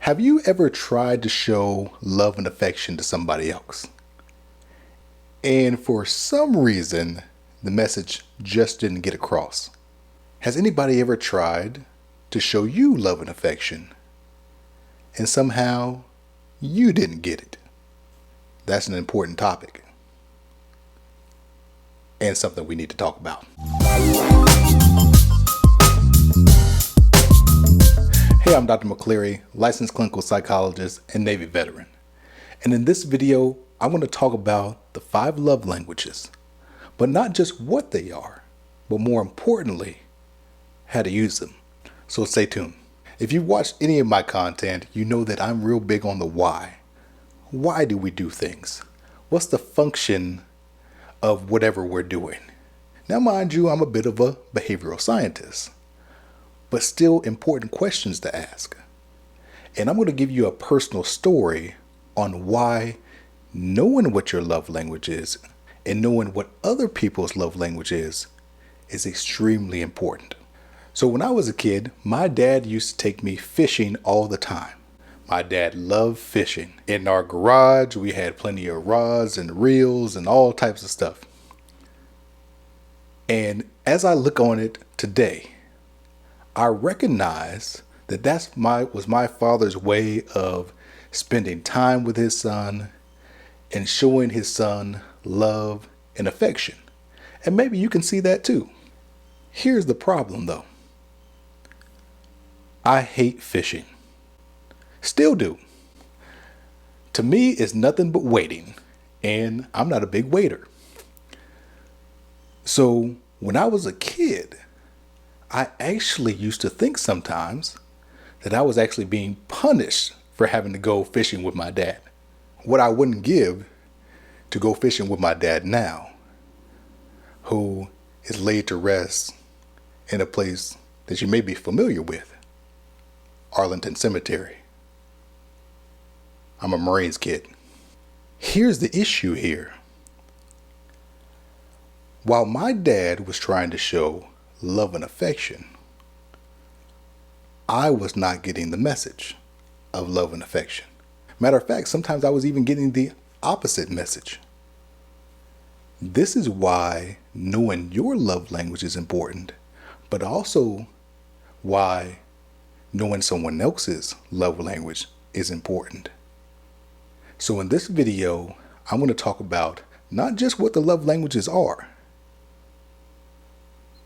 Have you ever tried to show love and affection to somebody else, and for some reason the message just didn't get across? Has anybody ever tried to show you love and affection, and somehow you didn't get it? That's an important topic, and something we need to talk about. Hey, I'm Dr. McCleary, licensed clinical psychologist and Navy veteran. And in this video, I want to talk about the 5 love languages, but not just what they are, but more importantly, how to use them. So stay tuned. If you've watched any of my content, you know that I'm real big on the why. Why do we do things? What's the function of whatever we're doing? Now, mind you, I'm a bit of a behavioral scientist, but still important questions to ask. And I'm going to give you a personal story on why knowing what your love language is and knowing what other people's love language is extremely important. So when I was a kid, my dad used to take me fishing all the time. My dad loved fishing. In our garage, we had plenty of rods and reels and all types of stuff. And as I look on it today, I recognize that was my father's way of spending time with his son and showing his son love and affection. And maybe you can see that too. Here's the problem though. I hate fishing. Still do. To me, it's nothing but waiting, and I'm not a big waiter. So when I was a kid, I actually used to think sometimes that I was actually being punished for having to go fishing with my dad. What I wouldn't give to go fishing with my dad now, who is laid to rest in a place that you may be familiar with, Arlington Cemetery. I'm a Marines kid. Here's the issue here. While my dad was trying to show love and affection, I was not getting the message of love and affection. Matter of fact, sometimes I was even getting the opposite message. This is why knowing your love language is important, but also why knowing someone else's love language is important. So in this video, I'm going to talk about not just what the love languages are,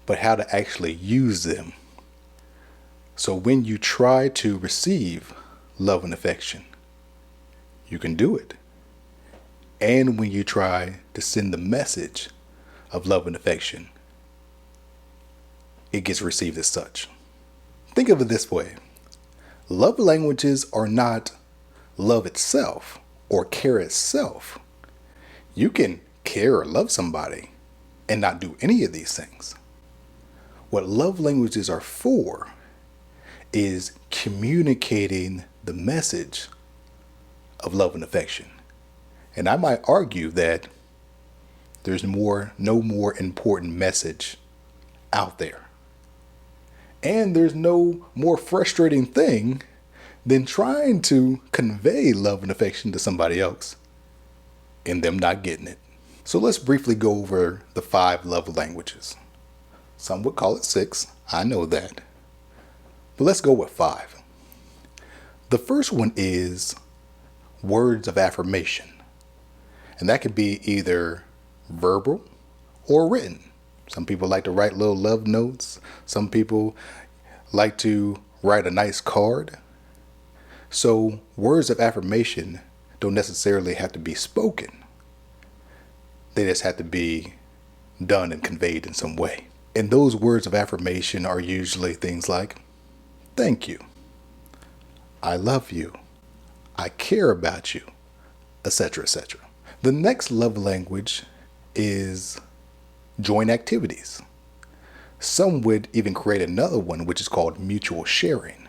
but how to actually use them. So when you try to receive love and affection, you can do it. And when you try to send the message of love and affection, it gets received as such. Think of it this way. Love languages are not love itself or care itself. You can care or love somebody and not do any of these things. What love languages are for is communicating the message of love and affection. And I might argue that there's no more important message out there. And there's no more frustrating thing than trying to convey love and affection to somebody else and them not getting it. So let's briefly go over the 5 love languages. Some would call it 6, I know that. But let's go with 5. The first one is words of affirmation. And that could be either verbal or written. Some people like to write little love notes. Some people like to write a nice card. So words of affirmation don't necessarily have to be spoken. They just have to be done and conveyed in some way. And those words of affirmation are usually things like, thank you, I love you, I care about you, etc., etc. The next love language is joint activities. Some would even create another one, which is called mutual sharing.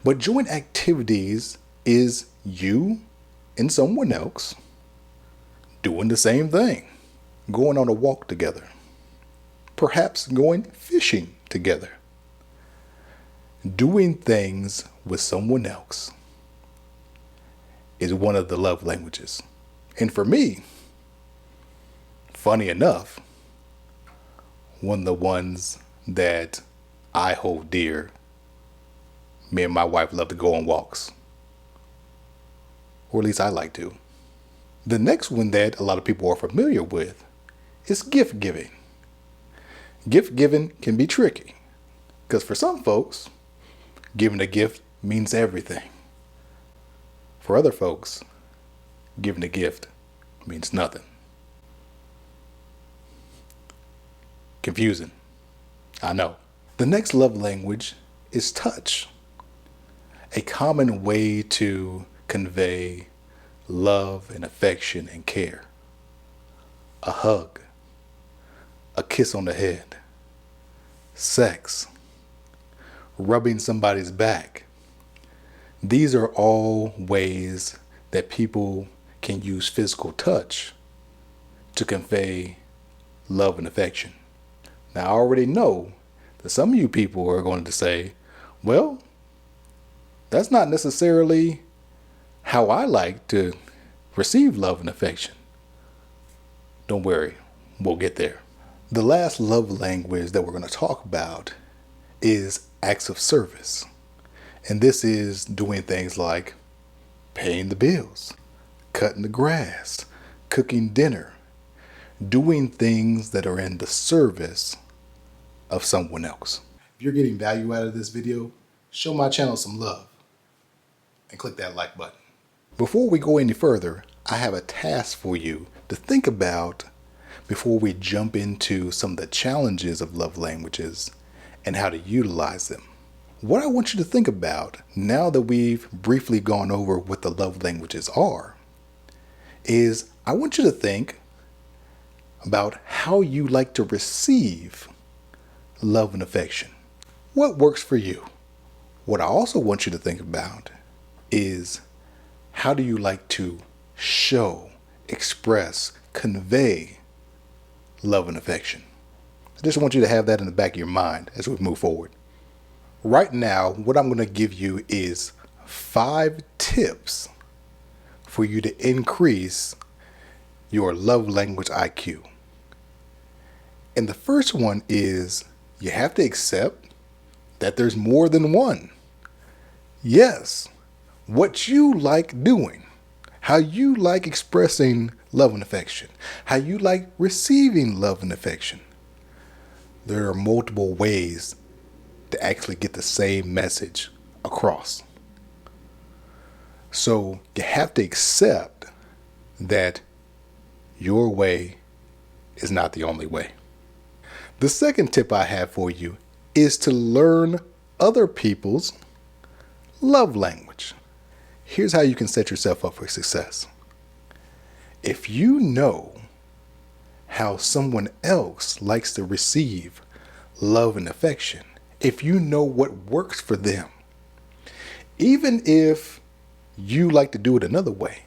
But joint activities is you and someone else doing the same thing, going on a walk together, perhaps going fishing together, doing things with someone else. is one of the love languages. And for me, funny enough, one of the ones that I hold dear, me and my wife love to go on walks. Or at least I like to. The next one that a lot of people are familiar with is gift giving. Gift giving can be tricky because for some folks, giving a gift means everything. For other folks, giving a gift means nothing. Confusing, I know. The next love language is touch. A common way to convey love and affection and care. A hug, a kiss on the head, sex, rubbing somebody's back. These are all ways that people can use physical touch to convey love and affection. Now, I already know that some of you people are going to say, well, that's not necessarily how I like to receive love and affection. Don't worry, we'll get there. The last love language that we're going to talk about is acts of service. And this is doing things like paying the bills, cutting the grass, cooking dinner, doing things that are in the service of someone else. If you're getting value out of this video, show my channel some love and click that like button. Before we go any further, I have a task for you to think about before we jump into some of the challenges of love languages and how to utilize them. What I want you to think about now that we've briefly gone over what the love languages are is I want you to think about how you like to receive love and affection. What works for you? What I also want you to think about is how do you like to show, express, convey love and affection? I just want you to have that in the back of your mind as we move forward. Right now, what I'm going to give you is 5 tips for you to increase your love language IQ. And the first one is you have to accept that there's more than one. Yes, what you like doing, how you like expressing love and affection, how you like receiving love and affection. There are multiple ways to actually get the same message across. So you have to accept that your way is not the only way. The second tip I have for you is to learn other people's love language. Here's how you can set yourself up for success. If you know how someone else likes to receive love and affection, if you know what works for them, even if you like to do it another way,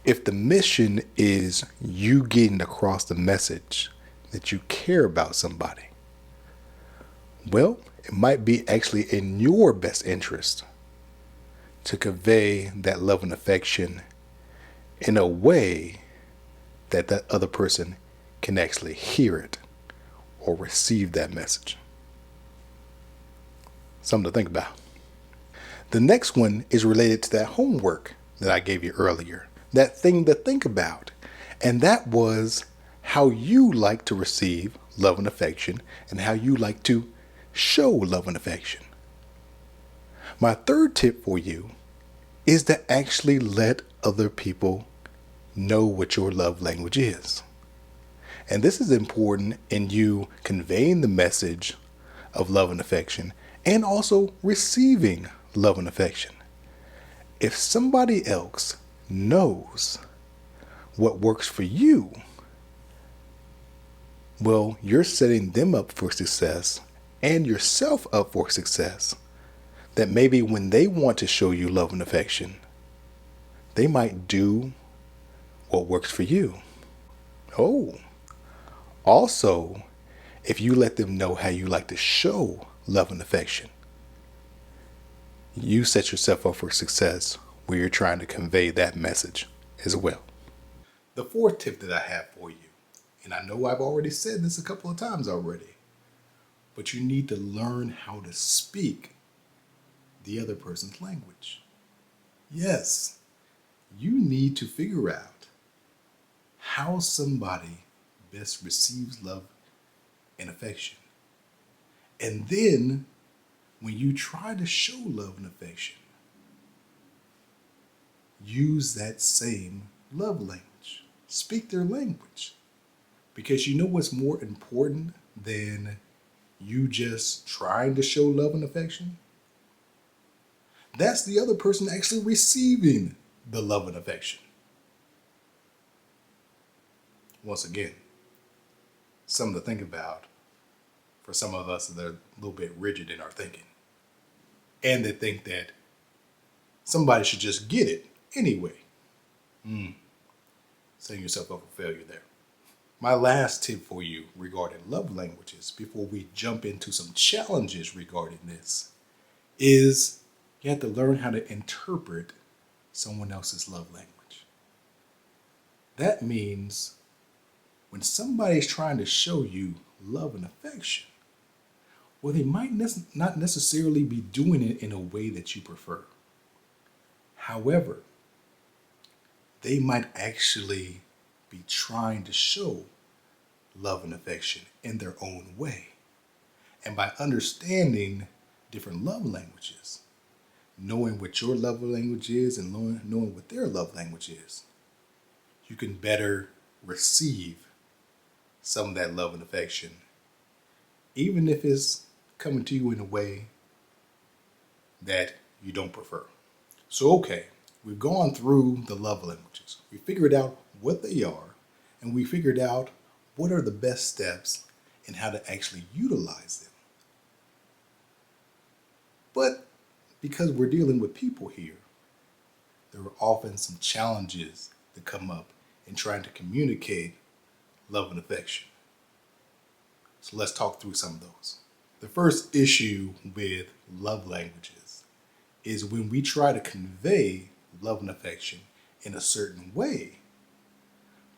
if the mission is you getting across the message that you care about somebody, well, it might be actually in your best interest to convey that love and affection in a way that that other person can actually hear it or receive that message. Something to think about. The next one is related to that homework that I gave you earlier, that thing to think about. And that was how you like to receive love and affection and how you like to show love and affection. My third tip for you is to actually let other people know what your love language is. And this is important in you conveying the message of love and affection and also receiving love and affection. If somebody else knows what works for you, well, you're setting them up for success and yourself up for success. That maybe when they want to show you love and affection, they might do what works for you. Oh, also, if you let them know how you like to show love and affection, you set yourself up for success where you're trying to convey that message as well. The fourth tip that I have for you, and I know I've already said this a couple of times already, but you need to learn how to speak the other person's language. Yes, you need to figure out how somebody best receives love and affection. And then when you try to show love and affection, use that same love language. Speak their language. Because you know what's more important than you just trying to show love and affection? That's the other person actually receiving the love and affection. Once again, something to think about for some of us that are a little bit rigid in our thinking. And they think that somebody should just get it anyway. Setting yourself up for failure there. My last tip for you regarding love languages, before we jump into some challenges regarding this, is you have to learn how to interpret someone else's love language. That means when somebody's trying to show you love and affection, well, they might not necessarily be doing it in a way that you prefer. However, they might actually be trying to show love and affection in their own way. And by understanding different love languages, knowing what your love language is and knowing what their love language is, you can better receive some of that love and affection, even if it's coming to you in a way that you don't prefer. So, okay, we've gone through the love languages. We figured out what they are, and we figured out what are the best steps and how to actually utilize them. But because we're dealing with people here, there are often some challenges that come up in trying to communicate love and affection. So let's talk through some of those. The first issue with love languages is when we try to convey love and affection in a certain way,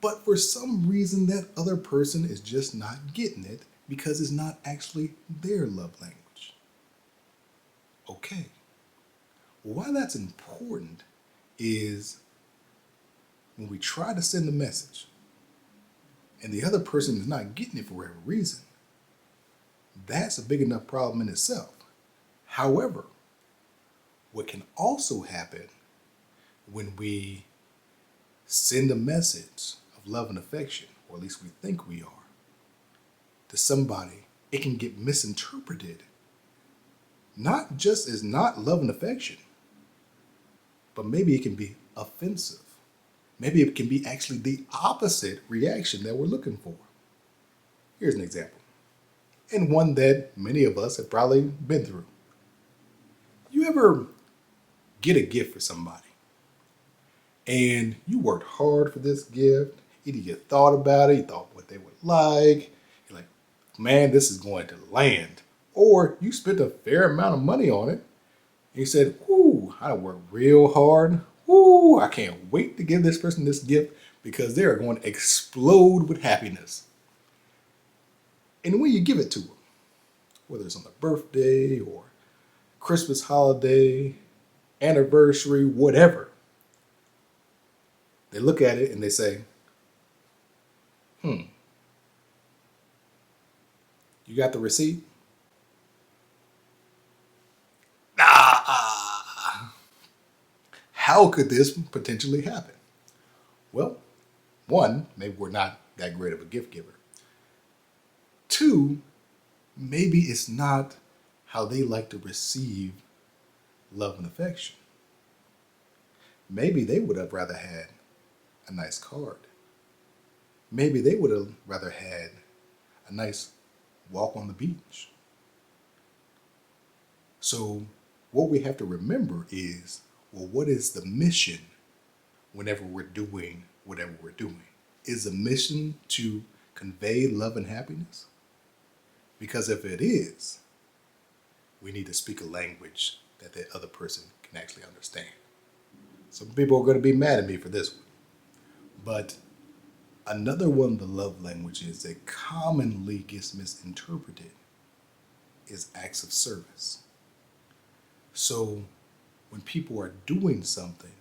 but for some reason that other person is just not getting it because it's not actually their love language. Okay. Why that's important is when we try to send a message and the other person is not getting it for whatever reason, that's a big enough problem in itself. However, what can also happen when we send a message of love and affection, or at least we think we are, to somebody, it can get misinterpreted. Not just as not love and affection, but maybe it can be offensive. Maybe it can be actually the opposite reaction that we're looking for. Here's an example, and one that many of us have probably been through. You ever get a gift for somebody, and you worked hard for this gift, either you thought about it, you thought what they would like, you're like, man, this is going to land. Or you spent a fair amount of money on it, and you said, whoo, I worked real hard. Whoo, I can't wait to give this person this gift because they're going to explode with happiness. And when you give it to them, whether it's on their birthday or Christmas holiday, anniversary, whatever, they look at it and they say, you got the receipt? How could this potentially happen? Well, one, maybe we're not that great of a gift giver. Two, maybe it's not how they like to receive love and affection. Maybe they would have rather had a nice card. Maybe they would have rather had a nice walk on the beach. So what we have to remember is, well, what is the mission whenever we're doing whatever we're doing? Is the mission to convey love and happiness? Because if it is, we need to speak a language that the other person can actually understand. Some people are going to be mad at me for this one. But another one of the love languages that commonly gets misinterpreted is acts of service. So when people are doing something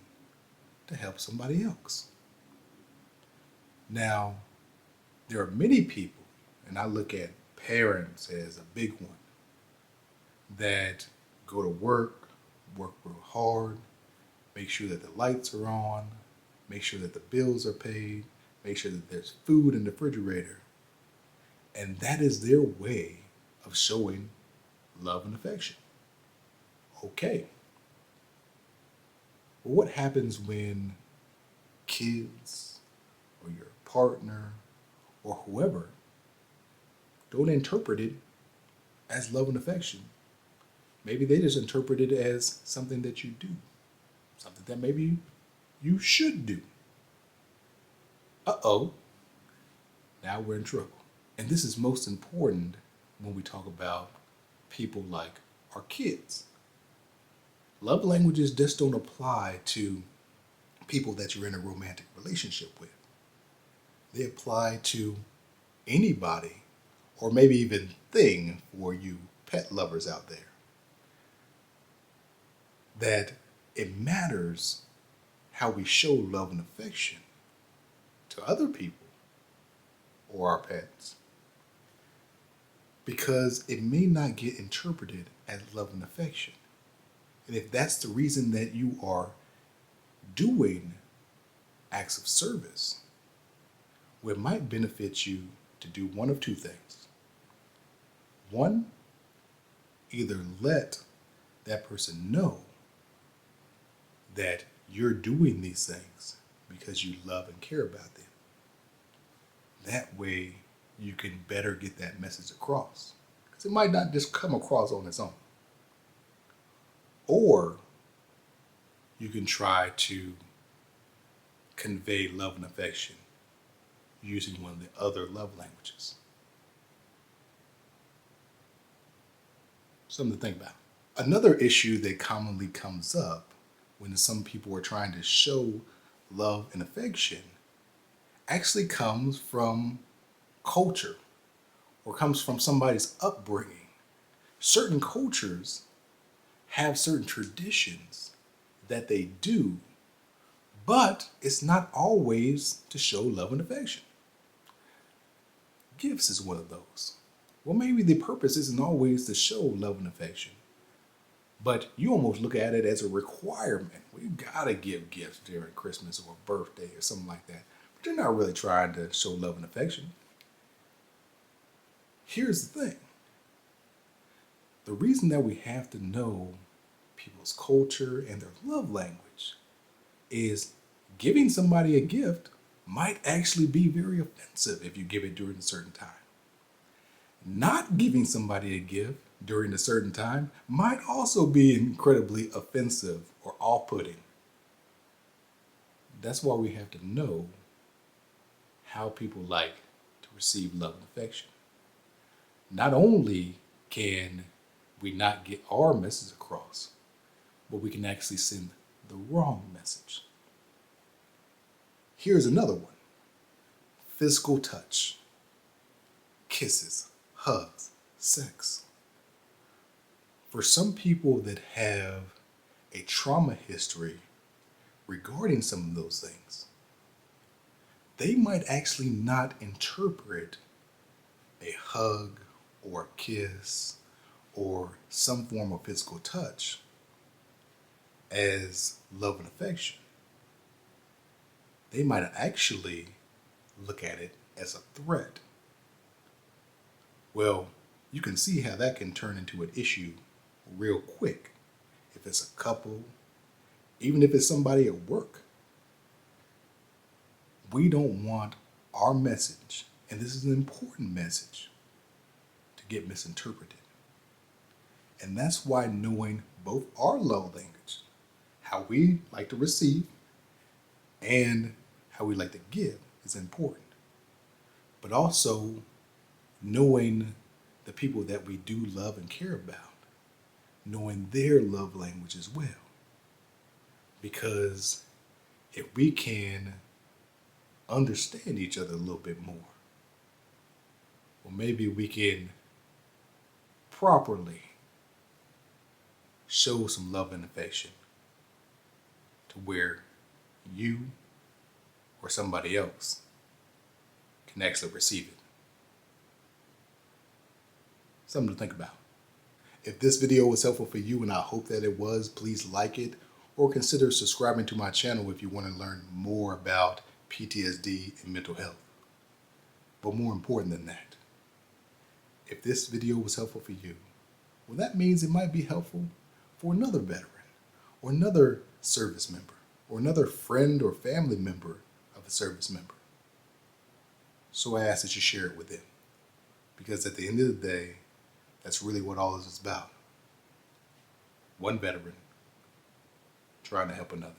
to help somebody else. Now, there are many people, and I look at parents as a big one, that go to work real hard, make sure that the lights are on, make sure that the bills are paid, make sure that there's food in the refrigerator. And that is their way of showing love and affection. Okay. But what happens when kids or your partner or whoever don't interpret it as love and affection? Maybe they just interpret it as something that you do, something that maybe you should do. Uh-oh, now we're in trouble. And this is most important when we talk about people like our kids. Love languages just don't apply to people that you're in a romantic relationship with. They apply to anybody, or maybe even thing for you pet lovers out there. That it matters how we show love and affection to other people or our pets, because it may not get interpreted as love and affection. And if that's the reason that you are doing acts of service, well, it might benefit you to do one of two things. One, either let that person know that you're doing these things because you love and care about them. That way you can better get that message across, because it might not just come across on its own. Or you can try to convey love and affection using one of the other love languages. Something to think about. Another issue that commonly comes up when some people are trying to show love and affection actually comes from culture, or comes from somebody's upbringing. Certain cultures have certain traditions that they do, but it's not always to show love and affection. Gifts is one of those. Well, maybe the purpose isn't always to show love and affection, but you almost look at it as a requirement. We gotta give gifts during Christmas or a birthday or something like that. But you're not really trying to show love and affection. Here's the thing. The reason that we have to know people's culture and their love language is giving somebody a gift might actually be very offensive if you give it during a certain time. Not giving somebody a gift during a certain time might also be incredibly offensive or off-putting. That's why we have to know how people like to receive love and affection. Not only can we not get our message across, but we can actually send the wrong message. Here's another one. Physical touch. Kisses, hugs, sex. For some people that have a trauma history regarding some of those things, they might actually not interpret a hug or a kiss or some form of physical touch as love and affection. They might actually look at it as a threat. Well, you can see how that can turn into an issue real quick. If it's a couple, even if it's somebody at work. We don't want our message, and this is an important message, to get misinterpreted. And that's why knowing both our love language, how we like to receive and how we like to give, is important. But also knowing the people that we do love and care about, knowing their love language as well. Because if we can understand each other a little bit more, well, maybe we can properly show some love and affection to where you or somebody else can actually receive it. Something to think about. If this video was helpful for you, and I hope that it was, please like it or consider subscribing to my channel if you want to learn more about PTSD and mental health. But more important than that, if this video was helpful for you, well, that means it might be helpful for another veteran or another service member or another friend or family member of a service member. So I ask that you share it with them, because at the end of the day, that's really what all this is about. One veteran trying to help another.